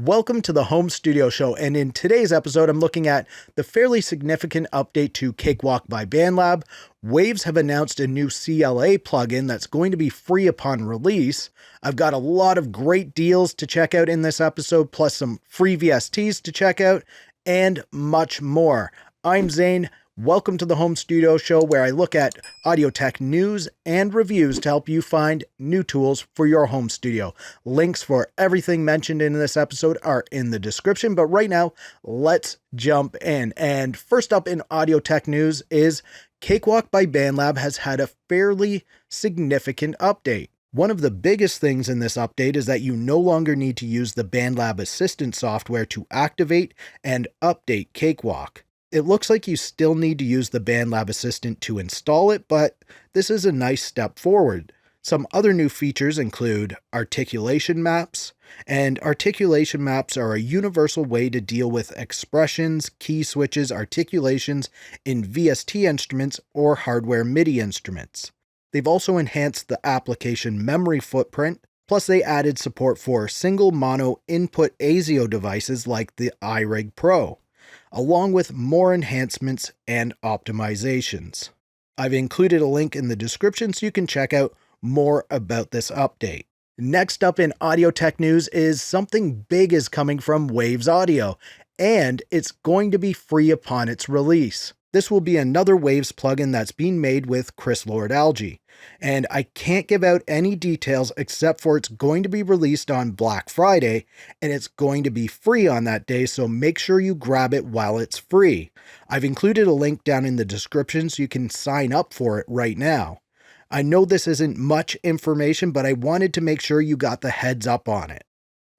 Welcome to the Home Studio Show, and in today's episode, I'm looking at the fairly significant update to Cakewalk by Bandlab. Waves have announced a new CLA plugin that's going to be free upon release. I've got a lot of great deals to check out in this episode, plus some free VSTs to check out, and much more. I'm Zane. Welcome to the Home Studio Show, where I look at audio tech news and reviews to help you find new tools for your home studio. Links for everything mentioned in this episode are in the description, but right now, let's jump in. And first up in audio tech news is Cakewalk by Bandlab has had a fairly significant update. One of the biggest things in this update is that you no longer need to use the Bandlab Assistant software to activate and update Cakewalk. It looks like you still need to use the Bandlab Assistant to install it, but this is a nice step forward. Some other new features include articulation maps, and articulation maps are a universal way to deal with expressions, key switches, articulations in VST instruments or hardware MIDI instruments. They've also enhanced the application memory footprint, plus they added support for single mono input ASIO devices like the iRig Pro, along with more enhancements and optimizations. I've included a link in the description so you can check out more about this update. Next up in audio tech news is something big is coming from Waves Audio, and it's going to be free upon its release. This will be another Waves plugin that's being made with Chris Lord-Alge, and I can't give out any details except for it's going to be released on Black Friday, and it's going to be free on that day, so make sure you grab it while it's free. I've included a link down in the description so you can sign up for it right now. I know this isn't much information, but I wanted to make sure you got the heads up on it.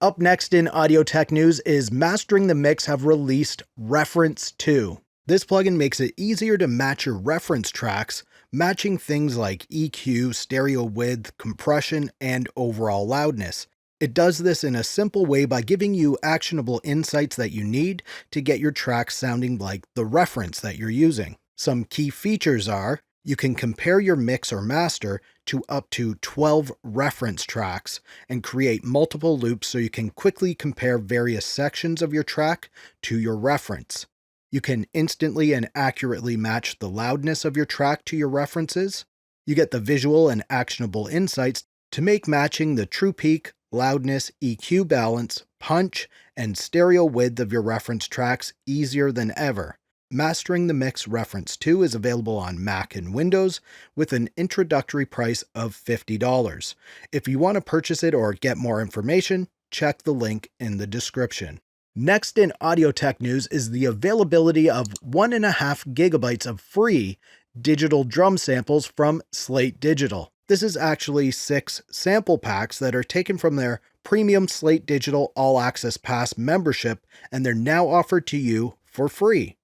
Up next in audio tech news is Mastering the Mix have released Reference 2. This plugin makes it easier to match your reference tracks, matching things like EQ, stereo width, compression, and overall loudness. It does this in a simple way by giving you actionable insights that you need to get your tracks sounding like the reference that you're using. Some key features are: you can compare your mix or master to up to 12 reference tracks and create multiple loops so you can quickly compare various sections of your track to your reference. You can instantly and accurately match the loudness of your track to your references. You get the visual and actionable insights to make matching the true peak, loudness, EQ balance, punch, and stereo width of your reference tracks easier than ever. Mastering the Mix Reference 2 is available on Mac and Windows with an introductory price of $50. If you want to purchase it or get more information, check the link in the description. Next in audio tech news is the availability of 1.5 gigabytes of free digital drum samples from Slate Digital. This is actually 6 sample packs that are taken from their premium Slate Digital All Access Pass membership, and they're now offered to you for free.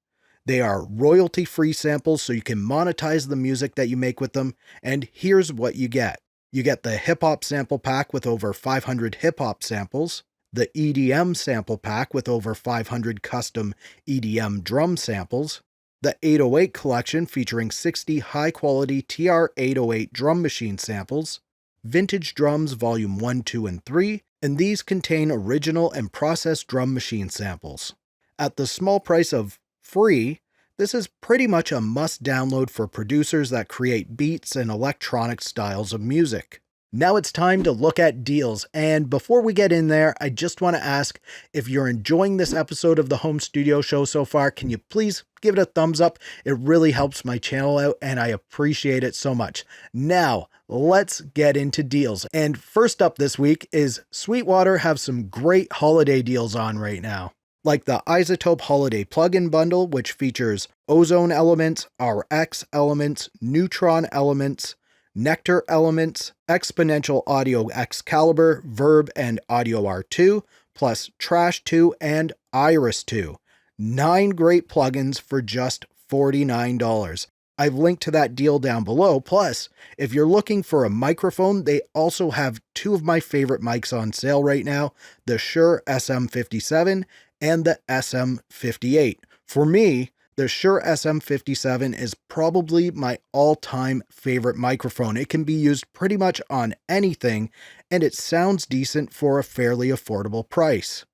They are royalty-free samples, so you can monetize the music that you make with them, and here's what you get. You get the hip-hop sample pack with over 500 hip-hop samples, the EDM sample pack with over 500 custom EDM drum samples, the 808 collection featuring 60 high-quality TR-808 drum machine samples, Vintage Drums Volume 1, 2, and 3, and these contain original and processed drum machine samples. At the small price of free, this is pretty much a must-download for producers that create beats and electronic styles of music. Now it's time to look at deals, and before we get in there, I just want to ask, if you're enjoying this episode of the Home Studio Show so far, can you please give it a thumbs up? It really helps my channel out, and I appreciate it so much. Now, let's get into deals. And first up this week is Sweetwater have some great holiday deals on right now, like the Isotope Holiday Plugin Bundle, which features Ozone Elements, RX Elements, Neutron Elements, Nectar Elements, Exponential Audio Excalibur, Verb, and Audio R2, plus Trash 2 and Iris 2. 9 great plugins for just $49. I've linked to that deal down below. Plus, if you're looking for a microphone, they also have 2 of my favorite mics on sale right now, the Shure SM57 and the SM58. For me, the Shure SM57 is probably my all-time favorite microphone. It can be used pretty much on anything, and it sounds decent for a fairly affordable price.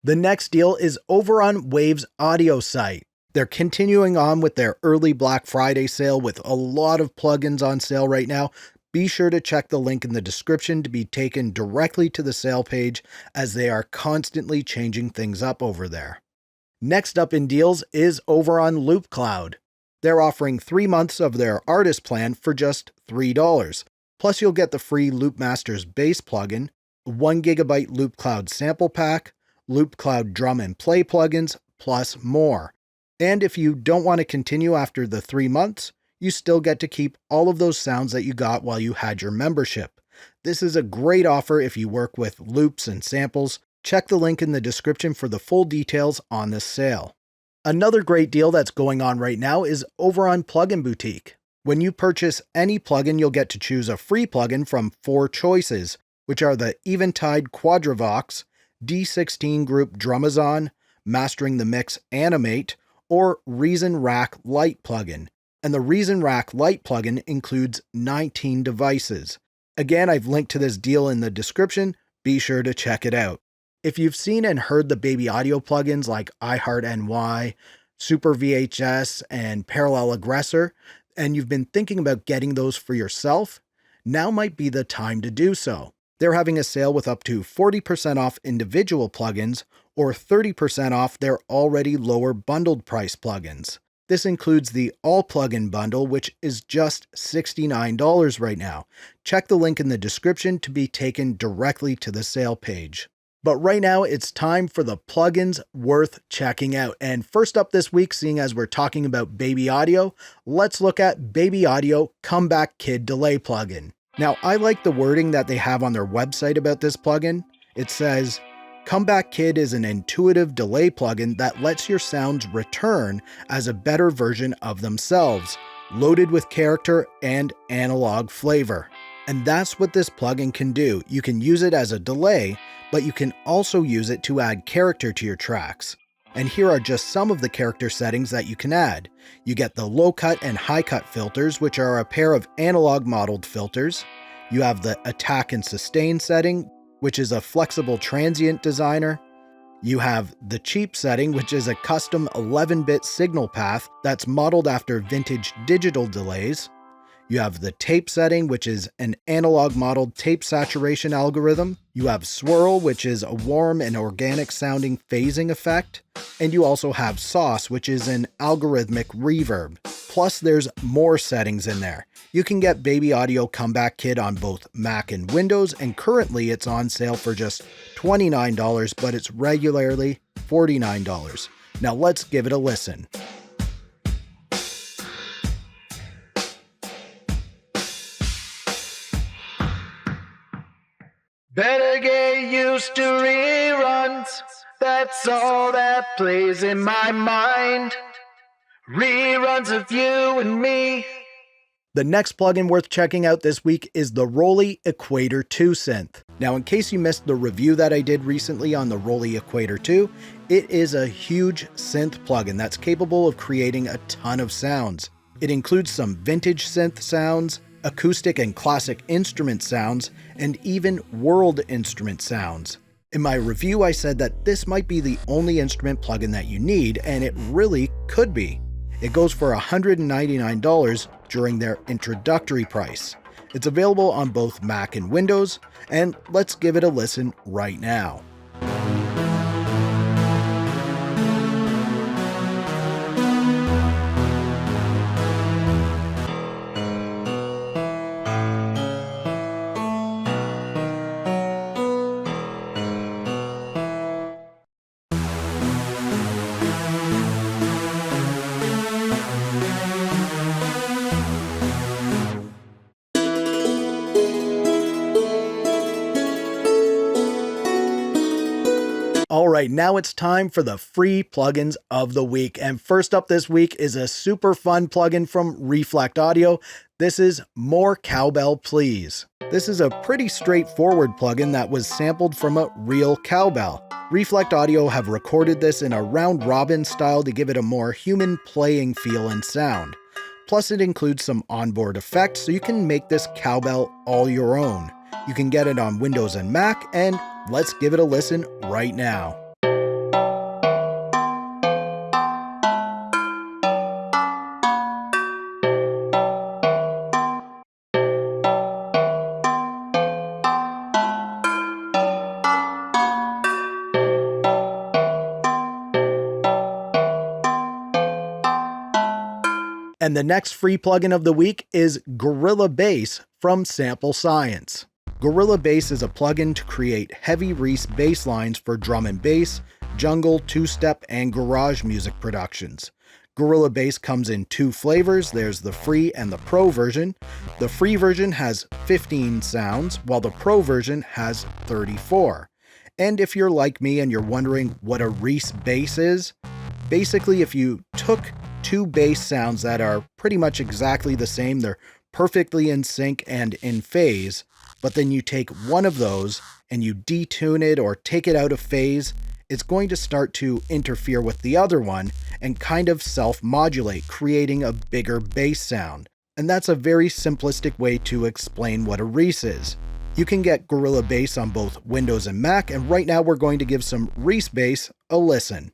The next deal is over on Waves audio site. They're continuing on with their early Black Friday sale with a lot of plugins on sale right now. Be sure to check the link in the description to be taken directly to the sale page, as they are constantly changing things up over there. Next up in deals is over on Loopcloud. They're offering 3 months of their artist plan for just $3. Plus you'll get the free Loopmasters bass plugin, 1 GB Loopcloud sample pack, Loopcloud drum and play plugins, plus more. And if you don't want to continue after the 3 months, you still get to keep all of those sounds that you got while you had your membership. This is a great offer if you work with loops and samples. Check the link in the description for the full details on this sale. Another great deal that's going on right now is over on Plugin Boutique. When you purchase any plugin, you'll get to choose a free plugin from 4 choices, which are the Eventide Quadravox, D16 Group Drumazon, Mastering the Mix Animate, or Reason Rack Lite plugin. And the Reason Rack Lite plugin includes 19 devices. Again, I've linked to this deal in the description. Be sure to check it out. If you've seen and heard the baby audio plugins like iHeartNY, Super VHS, and Parallel Aggressor, and you've been thinking about getting those for yourself, now might be the time to do so. They're having a sale with up to 40% off individual plugins or 30% off their already lower bundled price plugins. This includes the All Plugin Bundle, which is just $69 right now. Check the link in the description to be taken directly to the sale page. But right now, it's time for the plugins worth checking out. And first up this week, seeing as we're talking about baby audio, let's look at Baby Audio Comeback Kid Delay plugin. Now, I like the wording that they have on their website about this plugin. It says, Comeback Kid is an intuitive delay plugin that lets your sounds return as a better version of themselves, loaded with character and analog flavor. And that's what this plugin can do. You can use it as a delay, but you can also use it to add character to your tracks. And here are just some of the character settings that you can add. You get the low cut and high cut filters, which are a pair of analog modeled filters. You have the attack and sustain setting, which is a flexible transient designer. You have the cheap setting, which is a custom 11-bit signal path that's modeled after vintage digital delays. You have the tape setting, which is an analog modeled tape saturation algorithm. You have swirl, which is a warm and organic sounding phasing effect. And you also have sauce, which is an algorithmic reverb. Plus there's more settings in there. You can get Baby Audio Comeback Kid on both Mac and Windows, and currently it's on sale for just $29, but it's regularly $49. Now let's give it a listen. Better get used to reruns, that's all that plays in my mind. Reruns of you and me. The next plugin worth checking out this week is the Roli Equator 2 synth. Now, in case you missed the review that I did recently on the Roli Equator 2, it is a huge synth plugin that's capable of creating a ton of sounds. It includes some vintage synth sounds, acoustic and classic instrument sounds, and even world instrument sounds. In my review, I said that this might be the only instrument plugin that you need, and it really could be. It goes for $199 during their introductory price. It's available on both Mac and Windows, and let's give it a listen right now. All right, now it's time for the free plugins of the week. And first up this week is a super fun plugin from Reflekt Audio. This is More Cowbell Pls. This is a pretty straightforward plugin that was sampled from a real cowbell. Reflekt Audio have recorded this in a round-robin style to give it a more human playing feel and sound. Plus it includes some onboard effects, so you can make this cowbell all your own. You can get it on Windows and Mac, and let's give it a listen right now. And the next free plugin of the week is Gorilla Bass from Sample Science. Gorilla Bass is a plugin to create heavy Reese bass lines for drum and bass, jungle, two-step, and garage music productions. Gorilla Bass comes in 2 flavors. There's the free and the pro version. The free version has 15 sounds, while the pro version has 34. And if you're like me and you're wondering what a Reese bass is, basically if you took 2 bass sounds that are pretty much exactly the same, they're perfectly in sync and in phase, but then you take one of those and you detune it or take it out of phase, it's going to start to interfere with the other one and kind of self-modulate, creating a bigger bass sound. And that's a very simplistic way to explain what a Reese is. You can get Gorilla Bass on both Windows and Mac, and right now we're going to give some Reese bass a listen.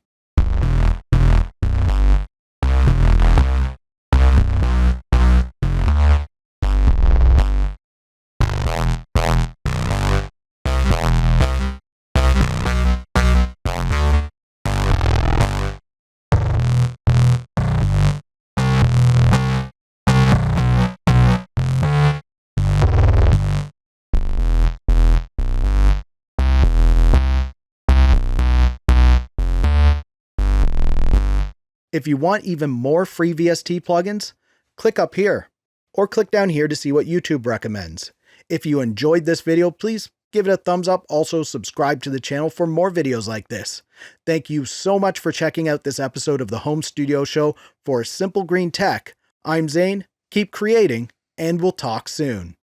If you want even more free VST plugins, click up here, or click down here to see what YouTube recommends. If you enjoyed this video, please give it a thumbs up. Also, subscribe to the channel for more videos like this. Thank you so much for checking out this episode of the Home Studio Show. For Simple Green Tech, I'm Zane. Keep creating, and we'll talk soon.